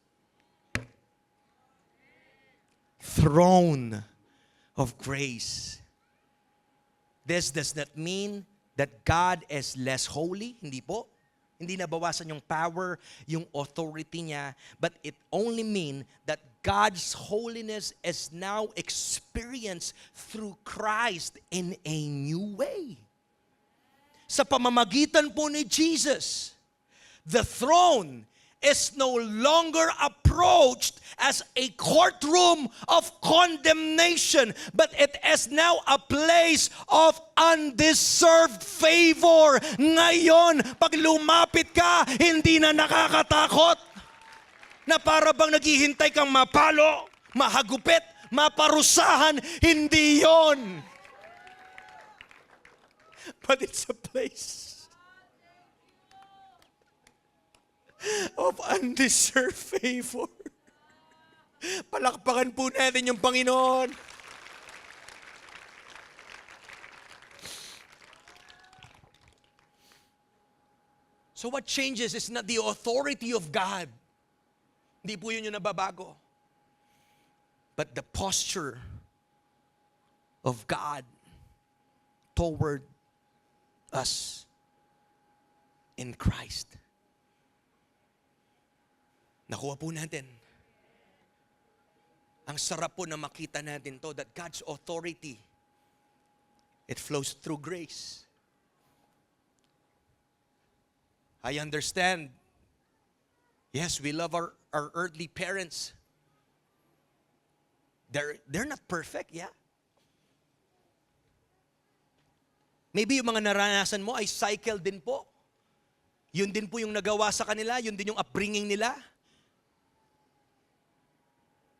Throne of grace. This does not mean that God is less holy. Hindi po. Hindi nabawasan yung power, yung authority niya. But it only means that God's holiness is now experienced through Christ in a new way. Sa pamamagitan po ni Jesus, the throne is no longer approached as a courtroom of condemnation, but it is now a place of undeserved favor. Ngayon, pag lumapit ka, hindi na nakakatakot na para bang naghihintay kang mapalo, mahagupit, maparusahan. Hindi yon. But it's a place of undeserved favor. Palakpakan po natin yung Panginoon. So what changes is not the authority of God. Hindi po yun yung nababago. But the posture of God toward us in Christ. Nakuha po natin. Ang sarap po na makita natin to, that God's authority, it flows through grace. I understand. Yes, we love our earthly parents. They're not perfect, yeah. Maybe yung mga naranasan mo ay cycle din po. Yun din po yung nagawa sa kanila, yun din yung upbringing nila.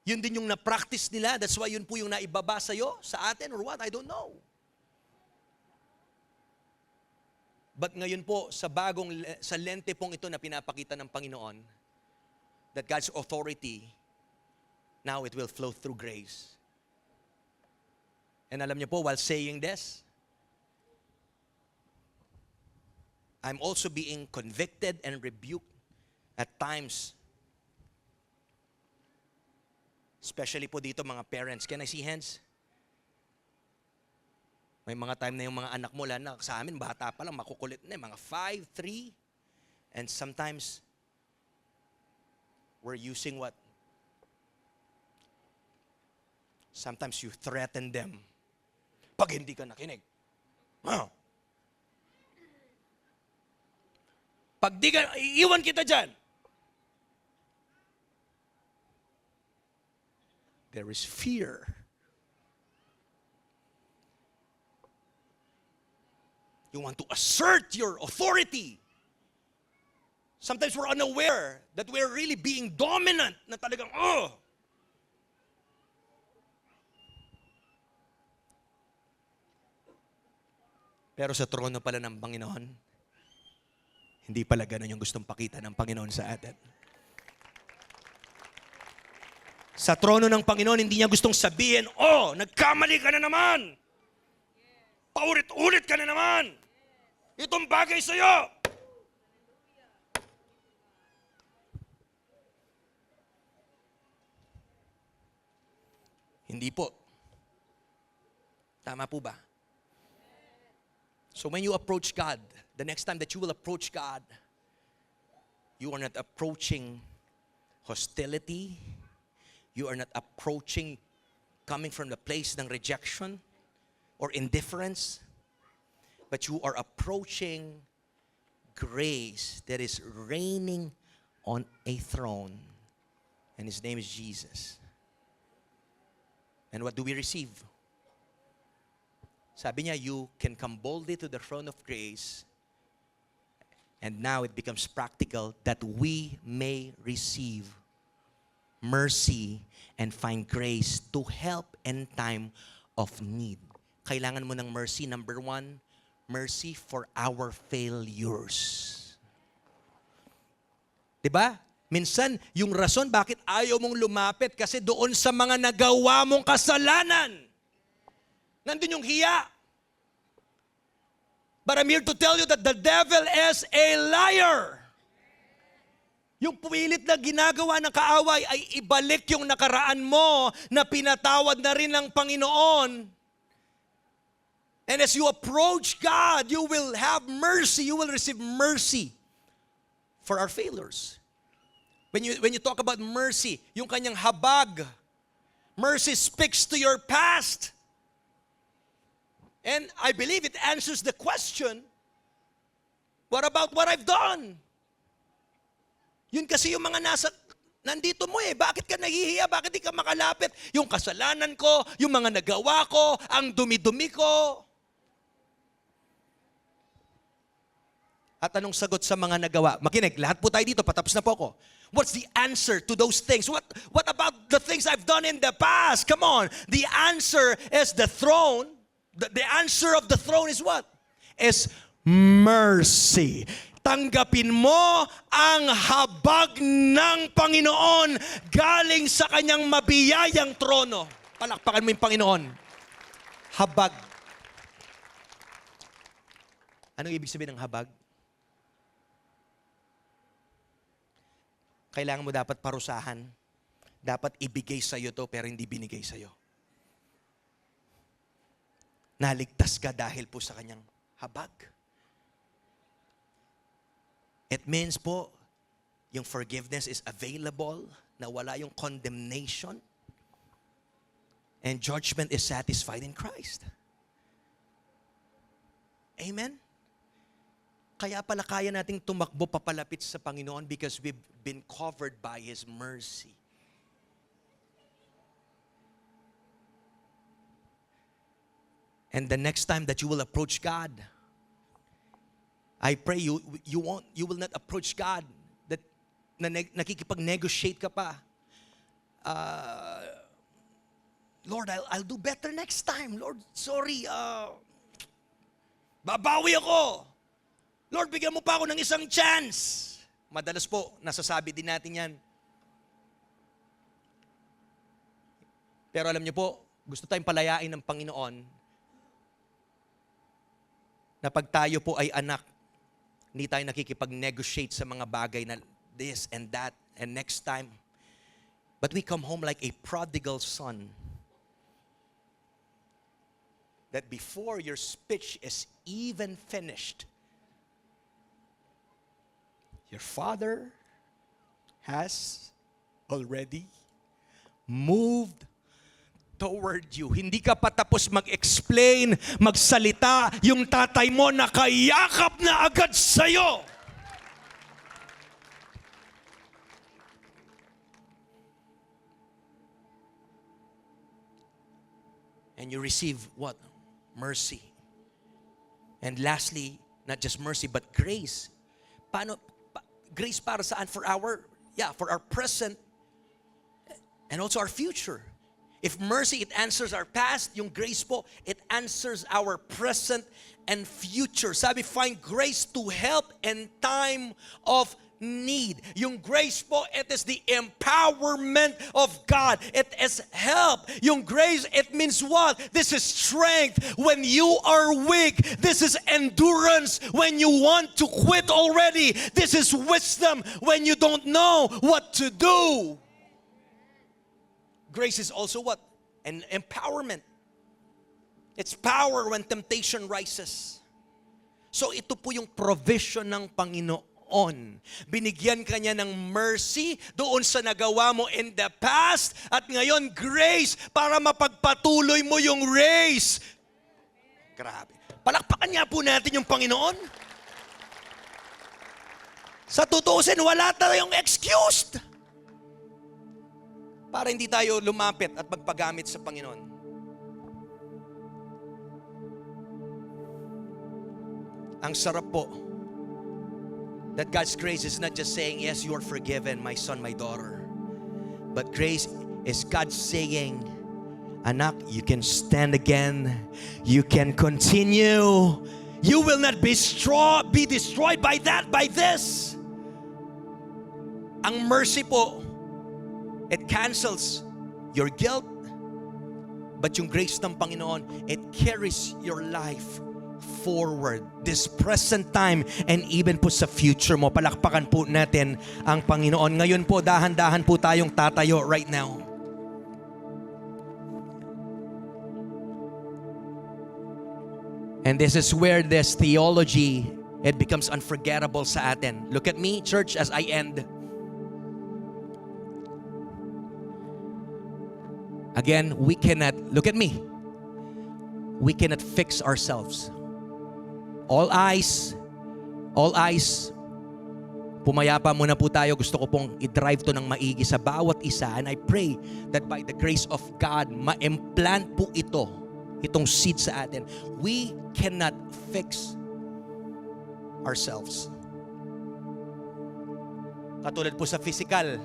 Yun din yung na-practice nila, that's why yun po yung naibaba sa'yo, sa atin, or what, I don't know. But ngayon po, sa lente pong ito na pinapakita ng Panginoon, that God's authority, now it will flow through grace. And alam niyo po, while saying this, I'm also being convicted and rebuked at times. Especially po dito mga parents. Can I see hands? May mga time na yung mga anak mo, lalo sa amin, bata pa lang, makukulit na, mga 5, 3. And sometimes, we're using what? Sometimes you threaten them. Pag hindi ka nakinig. Pag di ka, iiwan kita dyan. There is fear. You want to assert your authority. Sometimes we're unaware that we're really being dominant, na talagang, oh! Pero sa trono pala ng Panginoon, hindi pala ganun yung gustong pakita ng Panginoon sa atin. Sa trono ng Panginoon, hindi niya gustong sabihin, oh, nagkamali ka na naman. Paulit-ulit ka na naman. Itong bagay sa'yo. Hindi po. Tama po ba? So when you approach God, the next time that you will approach God, you are not approaching hostility. You are not approaching coming from the place ng rejection or indifference. But you are approaching grace that is reigning on a throne. And His name is Jesus. And what do we receive? Sabi niya, you can come boldly to the throne of grace. And now it becomes practical that we may receive mercy and find grace to help in time of need. Kailangan mo ng mercy. Number one, mercy for our failures. Diba? Minsan, yung rason bakit ayaw mong lumapit kasi doon sa mga nagawa mong kasalanan. Nandun yung hiya. But I'm here to tell you that the devil is a liar. Yung puwilit na ginagawa ng kaaway ay ibalik yung nakaraan mo na pinatawad na rin ng Panginoon. And as you approach God, you will have mercy. You will receive mercy for our failures. When you talk about mercy, yung kanyang habag, mercy speaks to your past. And I believe it answers the question, what about what I've done? Yun kasi yung mga nandito mo eh. Bakit ka nahihiya? Bakit di ka makalapit? Yung kasalanan ko, yung mga nagawa ko, ang dumi-dumi ko. At anong sagot sa mga nagawa? Makinig, lahat po tayo dito, patapos na po ako. What's the answer to those things? What about the things I've done in the past? Come on. The answer is the throne. The answer of the throne is what? Is mercy. Tanggapin mo ang habag ng Panginoon galing sa kanyang mabiyayang trono. Palakpakan mo yung Panginoon. Habag. Anong ibig sabihin ng habag? Kailangan mo dapat parusahan. Dapat ibigay sa'yo to pero hindi binigay sa'yo. Naligtas ka dahil po sa kanyang habag. It means po, yung forgiveness is available, na wala yung condemnation, and judgment is satisfied in Christ. Amen? Kaya pala kaya nating tumakbo papalapit sa Panginoon because we've been covered by His mercy. And the next time that you will approach God, I pray you will not approach God that nakikipag-negotiate ka pa. Lord, I'll do better next time. Lord, sorry. Babawi ako. Lord, bigyan mo pa ako ng isang chance. Madalas po, nasasabi din natin yan. Pero alam niyo po, gusto tayong palayain ng Panginoon na pag tayo po ay anak, hindi tayo nakikipag-negotiate sa mga bagay na this and that and next time. But we come home like a prodigal son. That before your speech is even finished, your father has already moved toward you. Hindi ka pa tapos mag-explain, magsalita, yung tatay mo nakayakap na agad sa'yo. And you receive what? Mercy. And lastly, not just mercy, but grace. Grace para saan? For our present and also our future. If mercy, it answers our past, yung grace po, it answers our present and future. Sabi, find grace to help in time of need. Yung grace po, it is the empowerment of God. It is help. Yung grace, it means what? This is strength when you are weak. This is endurance when you want to quit already. This is wisdom when you don't know what to do. Grace is also what? An empowerment. It's power when temptation rises. So ito po yung provision ng Panginoon. Binigyan ka niya ng mercy doon sa nagawa mo in the past at ngayon grace para mapagpatuloy mo yung race. Grabe. Palakpakan niya po natin yung Panginoon. Sa tutuusin, wala tayong excuse para hindi tayo lumapit at magpagamit sa Panginoon. Ang sarap po that God's grace is not just saying, yes, you are forgiven, my son, my daughter. But grace is God saying, anak, you can stand again. You can continue. You will not be destroyed by that, by this. Ang mercy po, it cancels your guilt. But yung grace ng Panginoon, it carries your life forward, this present time, and even po sa future mo. Palakpakan po natin ang Panginoon. Ngayon po, dahan-dahan po tayong tatayo right now. And this is where this theology, it becomes unforgettable sa atin. Look at me, church, as I end. Again, we cannot, look at me, we cannot fix ourselves. All eyes, pumayapa muna po tayo. Gusto ko pong i-drive to ng maigi sa bawat isa. And I pray that by the grace of God, ma-implant po itong seed sa atin. We cannot fix ourselves. Katulad po sa physical,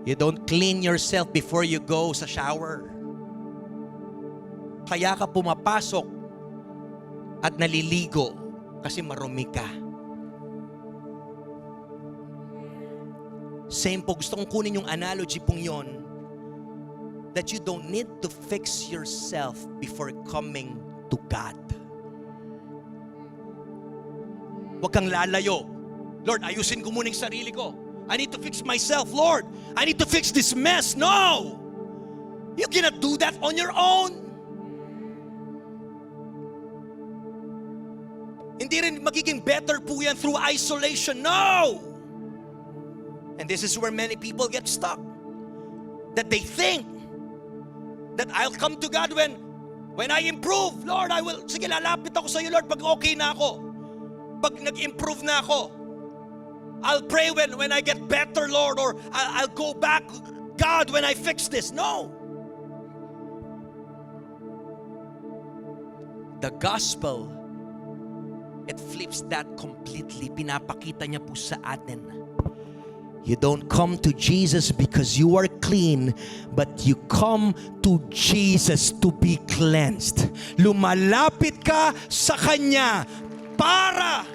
you don't clean yourself before you go sa shower. Kaya ka pumapasok at naliligo kasi marumi ka. Same po, gusto kong kunin yung analogy pong yon, that you don't need to fix yourself before coming to God. Huwag kang lalayo. Lord, ayusin ko muna yung sarili ko. I need to fix myself, Lord. I need to fix this mess. No! You cannot do that on your own. Hindi rin magiging better po yan through isolation. No! And this is where many people get stuck. That they think that I'll come to God when I improve. Lord, sige, lalapit ako sa iyo, Lord, pag okay na ako. Pag nag-improve na ako. I'll pray when I get better, Lord, or I'll go back, God, when I fix this. No! The gospel, it flips that completely. Pinapakita niya po sa atin. You don't come to Jesus because you are clean, but you come to Jesus to be cleansed. Lumalapit ka sa Kanya para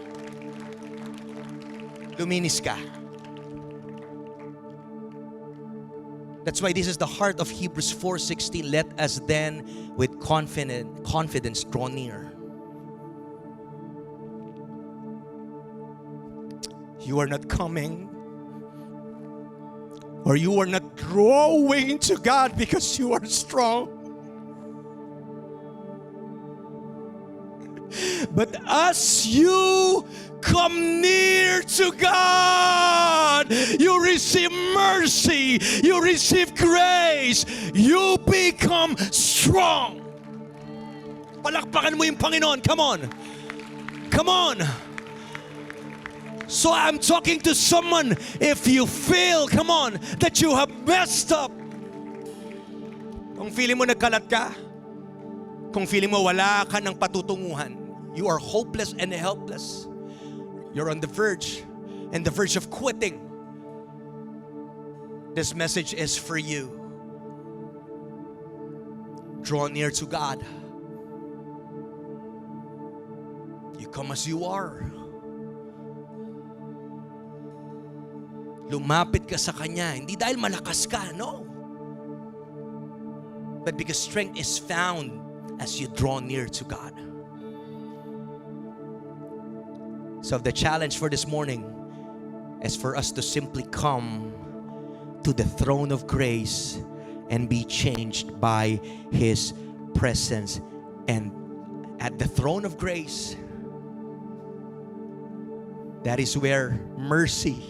luminis ka. That's why this is the heart of Hebrews 4:16. Let us then with confidence draw near. You are not coming, or you are not growing to God because you are strong. But as you come near to God, you receive mercy, you receive grace, you become strong. Palakpakan mo yung Panginoon. Come on. Come on. So I'm talking to someone, if you feel, come on, that you have messed up. Kung feeling mo nagkalat ka, Kung feeling mo wala ka ng patutunguhan, you are hopeless and helpless, you're on the verge of quitting, this message is for you. Draw near to God. You come as you are. Lumapit ka sa Kanya, hindi dahil malakas ka, no. But because strength is found as you draw near to God. So the challenge for this morning is for us to simply come to the throne of grace and be changed by His presence. And at the throne of grace, that is where mercy,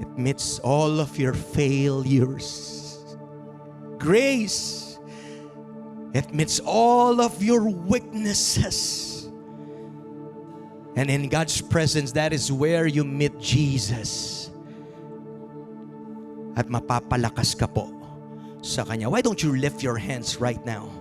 it meets all of your failures. Grace, it meets all of your weaknesses. And in God's presence, that is where you meet Jesus. At mapapalakas ka po sa Kanya. Why don't you lift your hands right now?